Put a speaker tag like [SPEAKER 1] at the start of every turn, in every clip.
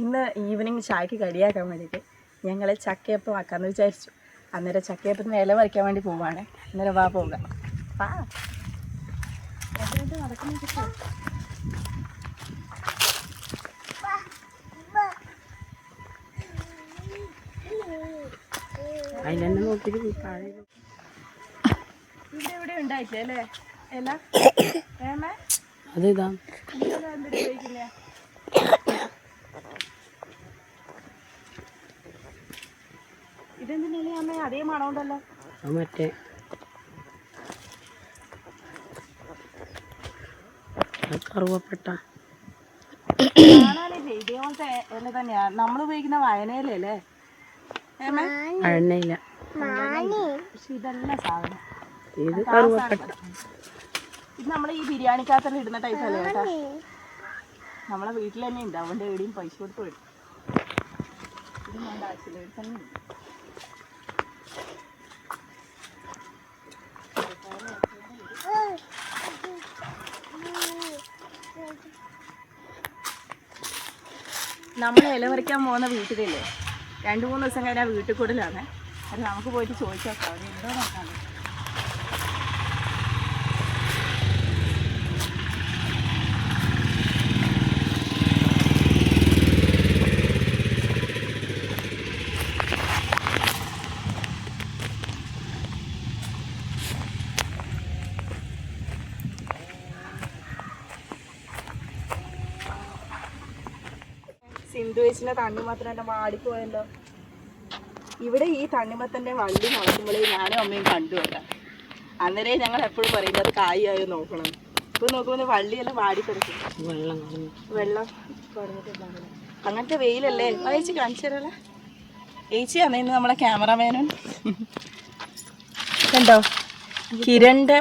[SPEAKER 1] ഇന്ന് ഈവനിങ് ചായക്ക് കടിയാക്കാൻ വേണ്ടിയിട്ട് ഞങ്ങൾ ചക്കയപ്പം ആക്കാമെന്ന് വിചാരിച്ചു. അന്നേരം ചക്കയപ്പത്തിന് ഇല വരയ്ക്കാൻ വേണ്ടി പോവാണ്. അന്നേരം വാ പോകാം. വാ നടക്കുന്ന അതിലെന്നെ നോക്കിയിട്ട് ഇവിടെ ഉണ്ടായിട്ടില്ലേ അല്ലേ ഇല?
[SPEAKER 2] അതേതാ
[SPEAKER 1] ഉപയോഗിക്കില്ലേ? ഇതെന്തിനാ അമ്മ അതേ മണമുണ്ടല്ലോ.
[SPEAKER 2] മറ്റേ കറുവപ്പെട്ട
[SPEAKER 1] കാണാനില്ലേ ഇതേപോലത്തെ ഇല തന്നെയാ നമ്മൾ ഉപയോഗിക്കുന്ന വയനയിലല്ലേ?
[SPEAKER 2] വഴനയില.
[SPEAKER 1] പക്ഷെ ഇതല്ല സാധനം.
[SPEAKER 2] ഇത് കറുവപ്പെട്ട.
[SPEAKER 1] ഇത് നമ്മൾ ഈ ബിരിയാണിക്കകത്തെല്ലാം ഇടുന്ന ടൈപ്പ് അല്ലേ കേട്ടോ. നമ്മളെ വീട്ടിൽ തന്നെ ഉണ്ട്. അതുകൊണ്ട് എവിടെയും പൈസ കൊടുത്ത് വരും. ഇത് വേണ്ട ആവശ്യമില്ല. ഇവിടെ തന്നെ ഉണ്ട്. നമ്മൾ ഇല പറിക്കാൻ പോകുന്ന വീട്ടിലില്ലേ 2-3 ദിവസം കഴിഞ്ഞാൽ വീട്ടിൽ കൂടലാണ്. അത് നമുക്ക് പോയിട്ട് ചോദിച്ചു നോക്കാം അവിടെ ഉണ്ടോ നോക്കാൻ. സിന്ധു ചേച്ചിൻ്റെ തണ്ണിമത്തൻ എൻ്റെ മാടിപ്പോയല്ലോ. ഇവിടെ ഈ തണ്ണിമത്തൻ്റെ വള്ളി നടക്കുമ്പോഴേ ഞാനും അമ്മയും കണ്ടു വെക്കാം. അന്നേരം ഞങ്ങൾ എപ്പോഴും പറയും അത് കായായോ നോക്കണം. ഇപ്പോൾ നോക്കുമ്പോൾ വള്ളിയെല്ലാം വാടിക്കിടക്കും. വെള്ളം കുറഞ്ഞിട്ടുണ്ടാവില്ല. അങ്ങനത്തെ വെയിലല്ലേ? ചേച്ചി കാണിച്ചു തരല്ലേ? ചേച്ചിയാണ് ഇന്ന് നമ്മളെ ക്യാമറമാനും. കണ്ടോ കിരണിൻ്റെ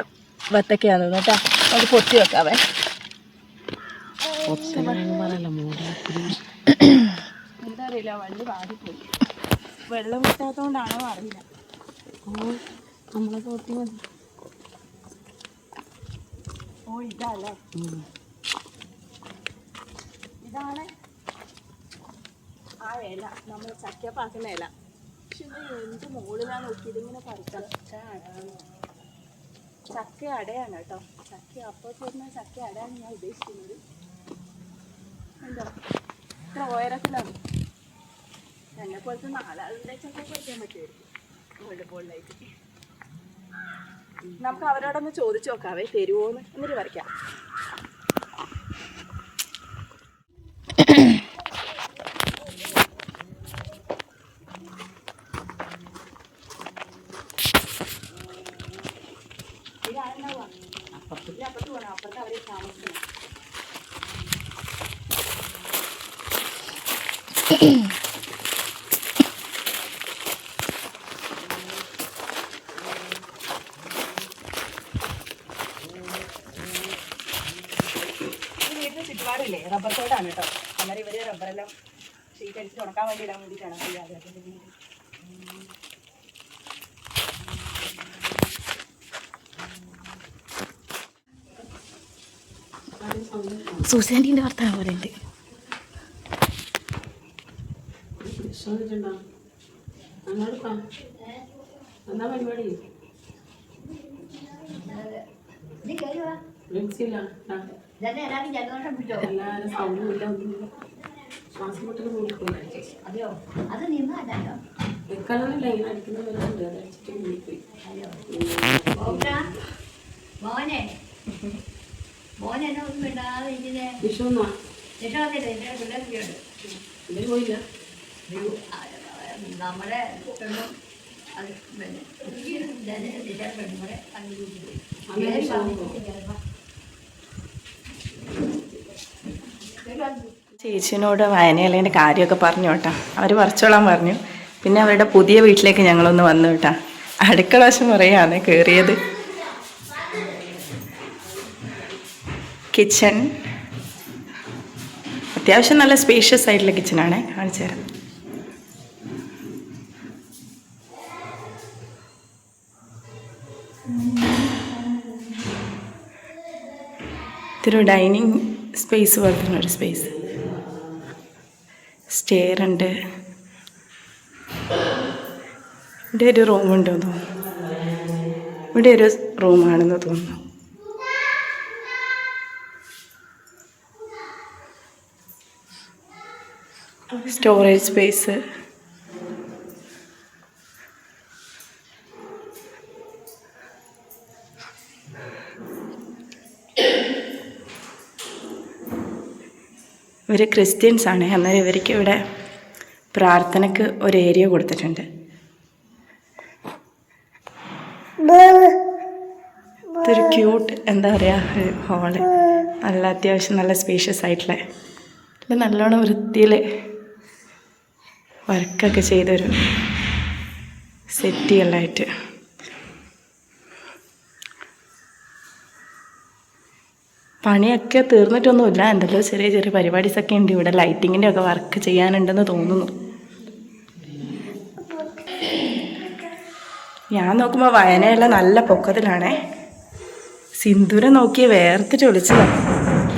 [SPEAKER 1] വത്തക്കയാന്ന് കേട്ടോ. അത് പൊത്തി വെക്കാവേ. എന്താ അറിയില്ല, വള്ളി വാടിപ്പോയി. വെള്ളം കിട്ടാത്തതുകൊണ്ടാണോ അറിയില്ല.
[SPEAKER 2] നമ്മളെ തോട്ടി മതി.
[SPEAKER 1] ഓ ഇതല്ലേ, ഇതാണ് ആ ഇല, നമ്മൾ ചക്കപ്പാക്കുന്ന ഇല. പക്ഷെ ഇത് എന്ത് മുകളിലാണ് നോക്കിയത് ഇങ്ങനെ പറിക്കണം. ചക്ക അടയാണ് കേട്ടോ. ചക്ക അപ്പോൾ ചേർന്ന ചക്ക അടയാണ് ഞാൻ ഉദ്ദേശിക്കുന്നത്. എന്താ ഇത്ര ഉയരത്തിലാണ്. എന്നെ പോലത്തെ 4 ആളുടെ ചക്ക പറിക്കാൻ പറ്റുമായിരിക്കും മുകളിലായിട്ട്. നമുക്ക് അവരോടൊന്ന് ചോദിച്ചു നോക്കാവേ തരുമോന്ന്. എന്നിട്ട് പറിക്കാം. അപ്പുറത്ത് പോകണം. അപ്പുറത്ത് അവരെ താമസിക്കണം. വീട്ടിൽ ചുറ്റുപാടില്ലേ റബ്ബർ തോടാണ് കേട്ടോ. അന്നേരം ഇവര് റബ്ബറെല്ലാം ഷീറ്റ് അടിച്ചിട്ട് ഉണക്കാൻ വേണ്ടി ഇടാൻ വേണ്ടിയിട്ടാണ്. സൂസാൻറ്റിൻ്റെ വർത്താനം പോലെ ഉണ്ട്.
[SPEAKER 2] എന്താ പരിപാടി? എല്ലാവരും സൗണ്ടില്ല. ശ്വാസം മുട്ടൽ കൂടിപ്പോയി.
[SPEAKER 3] അതെയോ? അത് നിന്നല്ലോ
[SPEAKER 2] വെക്കാനൊന്നുമില്ല. ഇങ്ങനെ അടിക്കുന്ന വരുന്നുണ്ട്. അത് അടിച്ചിട്ട് കൂടിപ്പോയി.
[SPEAKER 3] മോനെ മോനെ എന്നെ ഒന്നും വിടാതെ ഇതിനെ
[SPEAKER 2] വിഷുന്നാ
[SPEAKER 3] പിള്ളേർ
[SPEAKER 2] പോയില്ല.
[SPEAKER 3] നമ്മുടെ പെണ്ണും അത് പെണ്ണുകൂടെ
[SPEAKER 1] ചേച്ചിനോട് വയനയിലേൻ്റെ കാര്യമൊക്കെ പറഞ്ഞു കേട്ടോ. അവർ പറിച്ചോളാൻ പറഞ്ഞു. പിന്നെ അവരുടെ പുതിയ വീട്ടിലേക്ക് ഞങ്ങളൊന്ന് വന്നു കേട്ടോ. അടുക്കള വശം കുറയാണ് കയറിയത്. കിച്ചൺ അത്യാവശ്യം നല്ല സ്പേഷ്യസ് ആയിട്ടുള്ള കിച്ചണാണ്. കാണിച്ചു തരാം. ഇതൊരു ഡൈനിങ് സ്പേസ് പോലത്തെ ഒരു സ്പേസ്. സ്റ്റെയർ ഉണ്ട്. ഇവിടെ ഒരു റൂമുണ്ടെന്ന് തോന്നുന്നു. ഇവിടെ ഒരു റൂമാണെന്ന് തോന്നുന്നു. Storage space. ഇവർ ക്രിസ്ത്യൻസ് ആണ്. അന്നേരം ഇവർക്ക് ഇവിടെ പ്രാർത്ഥനയ്ക്ക് ഒരു ഏരിയ കൊടുത്തിട്ടുണ്ട്. ഇതൊരു ക്യൂട്ട് എന്താ പറയുക ഹോള്. നല്ല അത്യാവശ്യം നല്ല സ്പേഷ്യസ് ആയിട്ടുള്ള നല്ലോണം വൃത്തിയിൽ വർക്കൊക്കെ ചെയ്തൊരു സെറ്റികളായിട്ട്. പണിയൊക്കെ തീർന്നിട്ടൊന്നുമില്ല. എന്തെല്ലോ ചെറിയ ചെറിയ പരിപാടീസൊക്കെ ഉണ്ട് ഇവിടെ. ലൈറ്റിങ്ങിൻ്റെ ഒക്കെ വർക്ക് ചെയ്യാനുണ്ടെന്ന് തോന്നുന്നു. ഞാൻ നോക്കുമ്പോൾ വയനയെല്ലാം നല്ല പൊക്കത്തിലാണേ. സിന്ദൂരം നോക്കിയ വേർത്തിട്ട് വിളിച്ചതാണ്.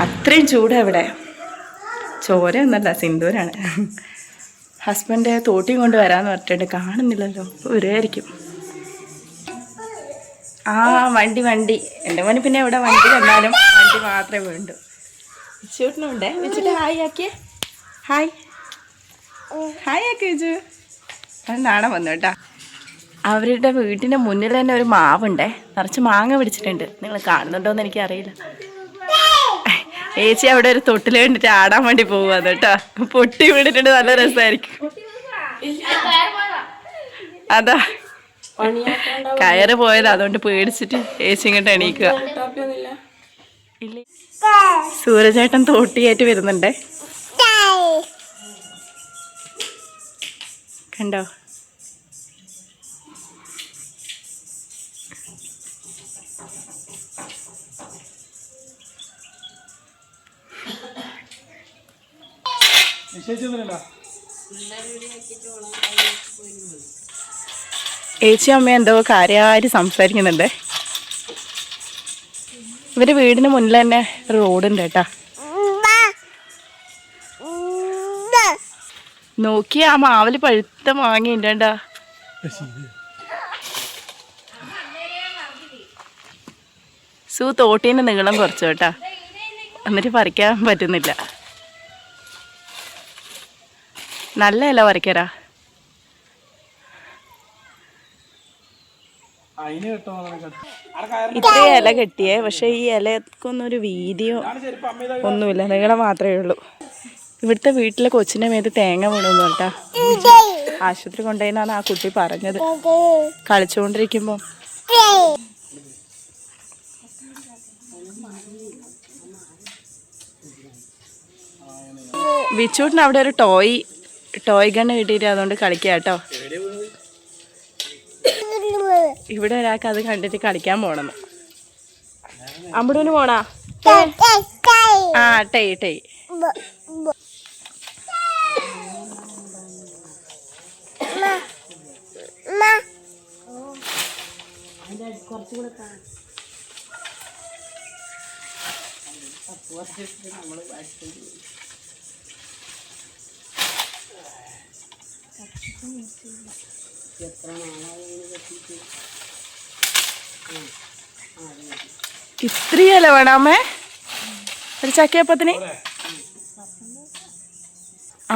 [SPEAKER 1] അത്രയും ചൂടാണ് ഇവിടെ. ചോര ഒന്നല്ല, സിന്ദൂരാണ്. ഹസ്ബൻഡ് തോട്ടിയും കൊണ്ട് വരാമെന്ന് പറഞ്ഞിട്ടുണ്ട്. കാണുന്നില്ലല്ലോ, വരുമായിരിക്കും. ആ വണ്ടി എൻ്റെ മോന് പിന്നെ ഇവിടെ വണ്ടി കണ്ടാലും വണ്ടി മാത്രമേ വേണ്ടൂ. വിച്ചൂട്ടിനുണ്ടേ. വിച്ചിട്ട് ഹായ് ആക്കിയേ. ഹായ് ആക്കി വെച്ചു. നാണം വന്നു കേട്ടോ. അവരുടെ വീട്ടിൻ്റെ മുന്നിൽ തന്നെ ഒരു മാവുണ്ടേ, നിറച്ച് മാങ്ങ പിടിച്ചിട്ടുണ്ട്. നിങ്ങൾ കാണുന്നുണ്ടോയെന്ന് എനിക്കറിയില്ല. ഏച്ചി അവിടെ ഒരു തൊട്ടിൽ കണ്ടിട്ട് ആടാൻ വേണ്ടി പോകുന്നത് കേട്ടോ. പൊട്ടി വീണിട്ടുണ്ട്, നല്ല രസമായിരിക്കും. അതാ കയറ് പോയത്, അതുകൊണ്ട് പേടിച്ചിട്ട് ഏച്ചി ഇങ്ങോട്ട് എണീക്കുക. സൂരജേട്ടൻ തോട്ടിയായിട്ട് വരുന്നുണ്ടേ, കണ്ടോ? ഏച്ചി അമ്മ എന്തോ കാര്യമായിട്ട് സംസാരിക്കുന്നുണ്ട്. ഇവര് വീടിന് മുന്നിൽ തന്നെ റോഡുണ്ട് കേട്ടാ. നോക്കി ആ മാവില് പഴുത്ത മാങ്ങയുണ്ടാ. തോട്ടീൻ്റെ നീളം കുറച്ചു കേട്ടാ, എന്നിട്ട് പറിക്കാൻ പറ്റുന്നില്ല. നല്ല ഇല പറിക്കരാ. ഇത്രയും ഇല കെട്ടിയേ, പക്ഷെ ഈ ഇലക്കൊന്നും ഒരു വീതിയോ ഒന്നുമില്ല, നീളം മാത്രമേ ഉള്ളൂ. ഇവിടുത്തെ വീട്ടിലെ കൊച്ചിൻ്റെ മേത്ത് തേങ്ങ വീണു കേട്ടാ. ആശുപത്രി കൊണ്ടുപോയിന്നാണ് ആ കുട്ടി പറഞ്ഞത് കളിച്ചുകൊണ്ടിരിക്കുമ്പോൾ. വിച്ചൂട്ടിന് അവിടെ ഒരു ടോയ് ഗണ്ണ് കിട്ടിയിട്ട് അതുകൊണ്ട് കളിക്കുക കേട്ടോ. ഇവിടെ ഒരാൾക്ക് അത് കണ്ടിട്ട് കളിക്കാൻ പോണെന്ന്. അമ്പടൂന് പോണാ? ആ ടേയ് ഇത്രയല്ലേ വേണമേ ഒരു ചക്കയപ്പത്തിന്?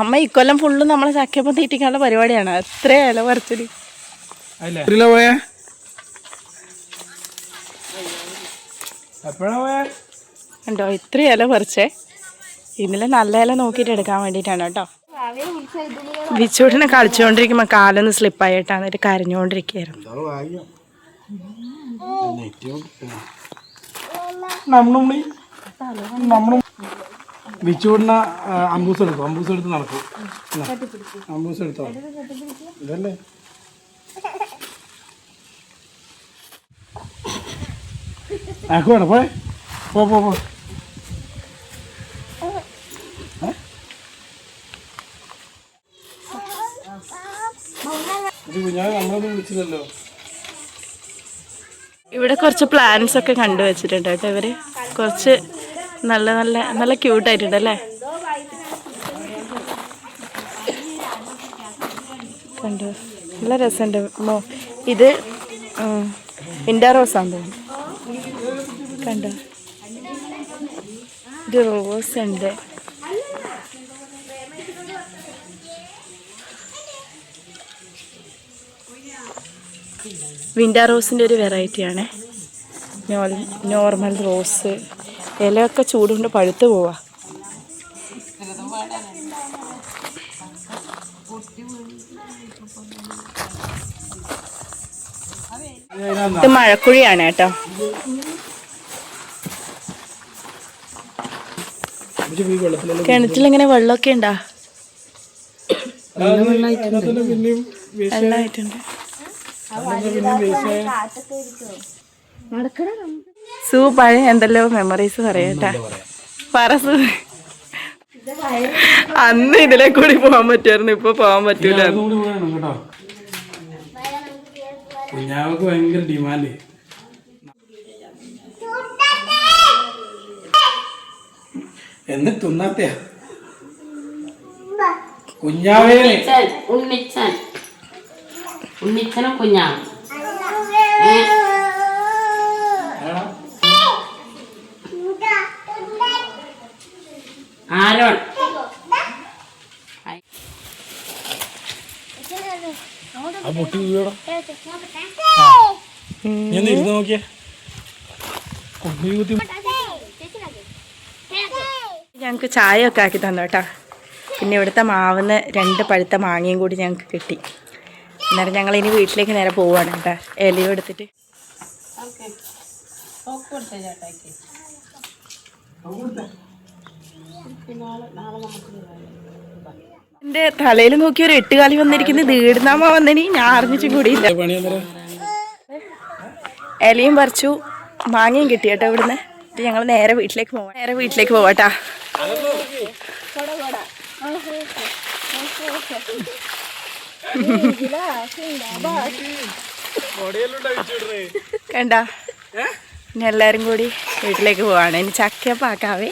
[SPEAKER 1] അമ്മ ഇക്കൊല്ലം ഫുള്ള് നമ്മളെ ചക്കയപ്പം തീറ്റിക്കാനുള്ള പരിപാടിയാണ്. എത്ര ഇല പറിച്ചത് കണ്ടോ? ഇത്ര ഇല പറിച്ചേ. ഇന്നലെ നല്ല ഇല നോക്കിയിട്ട് എടുക്കാൻ വേണ്ടിയിട്ടാണ് കേട്ടോ. വിച്ചൂട്ടിനെ കളിച്ചുകൊണ്ടിരിക്കുമ്പോ കാലൊന്ന് സ്ലിപ്പായിട്ടാ, എന്നിട്ട് കരഞ്ഞുകൊണ്ടിരിക്കുകയായിരുന്നു.
[SPEAKER 4] വിച്ചൂടിന അമ്പൂസ് എടുത്ത് നടക്കും. അമ്പൂസ് എടുത്തോ ഇതല്ലേ. ആക്കുവാണ് പോയെ. പോ നമ്മളൊന്നും വിളിച്ചില്ലല്ലോ.
[SPEAKER 1] ഇവിടെ കുറച്ച് പ്ലാന്റ്സ് ഒക്കെ കണ്ടുവച്ചിട്ടുണ്ട് കേട്ടോ. ഇവര് കുറച്ച് നല്ല ക്യൂട്ടായിട്ടുണ്ട് അല്ലേ. കണ്ടോ നല്ല രസമുണ്ട്. ഇത് വിൻഡർ റോസാന്ന് തോന്നുന്നു. കണ്ടോ ഇത് റോസ് ഉണ്ട്. വിൻഡർ റോസിൻ്റെ ഒരു വെറൈറ്റിയാണ്. Normal rose. ഇലയൊക്കെ ചൂടുകൊണ്ട് പഴുത്ത് പോവാ. ഇത് മഴക്കുഴിയാണ് കേട്ടോ. കിണറ്റിലിങ്ങനെ വെള്ളമൊക്കെ ഉണ്ടാ? വെള്ളമായിട്ടുണ്ട്. സൂ പഴയ എന്തെല്ലോ മെമ്മറീസ് പറയട്ടാ. പറ സൂ. അന്ന് ഇതിലെ കൂടി പോകാൻ പറ്റുമായിരുന്നു, ഇപ്പൊ പോകാൻ പറ്റൂല.
[SPEAKER 4] കുഞ്ഞാവക്ക് ഭയങ്കര ഡിമാൻഡ്. എന്ന് തിന്നാത്തയാ കുഞ്ഞാവേ.
[SPEAKER 2] ഉണ്ണിച്ചനും കുഞ്ഞാവും. ആരോൺ
[SPEAKER 4] ആ പൊട്ടി വീടാ. ഞാൻ ഇരുന്ന് നോക്കിയേ.
[SPEAKER 1] ഞങ്ങൾക്ക് ചായ ഒക്കെ ആക്കി തന്നു കേട്ടോ. പിന്നെ ഇവിടുത്തെ മാവിന്ന് 2 പഴുത്ത മാങ്ങയും കൂടി ഞങ്ങൾക്ക് കിട്ടി. അന്നേരം ഞങ്ങൾ ഇനി വീട്ടിലേക്ക് നേരെ പോവാണ് കേട്ടോ. ഇലയും എടുത്തിട്ട് എൻ്റെ തലയിൽ നോക്കി ഒരു 8 കാലി വന്നിരിക്കുന്നത്. ദീടുന്നാമ വന്നിനി ഞാൻ അറിഞ്ഞിട്ടും കൂടിയില്ല. ഇലയും പറിച്ചു, മാങ്ങയും കിട്ടി കേട്ടോ ഇവിടുന്ന്. ഞങ്ങൾ നേരെ വീട്ടിലേക്ക് പോവാട്ടാ. കണ്ട ഇനി എല്ലാരും കൂടി വീട്ടിലേക്ക് പോവാണ്. ഇനി ചക്കപ്പാക്കാവേ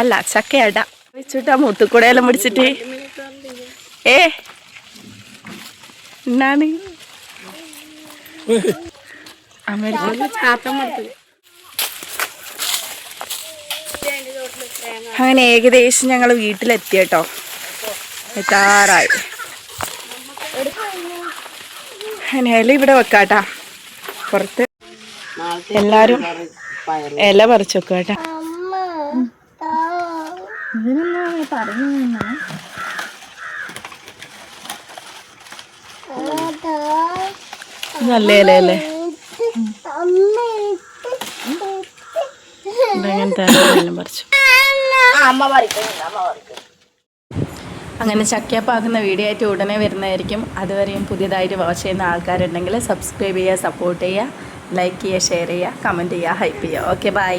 [SPEAKER 1] അല്ല ചക്കയട വെച്ചിട്ടാ മുത്തുക്കൂടെയെല്ലാം പിടിച്ചിട്ട്. എന്നാണ് അങ്ങനെ ഏകദേശം ഞങ്ങൾ വീട്ടിലെത്തി കേട്ടോ. എത്താറായി. അങ്ങനെ ഇല ഇവിടെ വെക്കാട്ടാ. പുറത്ത് എല്ലാരും ഇല പറിച്ചു വെക്കുക കേട്ടാ. നല്ല ഇലയല്ലേ. പറിച്ചു. അങ്ങനെ ചക്കയപ്പാക്കുന്ന വീഡിയോ ആയിട്ട് ഉടനെ വരുന്നതായിരിക്കും. അതുവരെയും പുതിയതായിട്ട് വാച്ച് ചെയ്യുന്ന ആൾക്കാരുണ്ടെങ്കിൽ സബ്സ്ക്രൈബ് ചെയ്യുക, സപ്പോർട്ട് ചെയ്യുക, ലൈക്ക് ചെയ്യുക, ഷെയർ ചെയ്യുക, കമൻറ്റ് ചെയ്യുക, ഹൈപ്പ് ചെയ്യുക. Okay bye.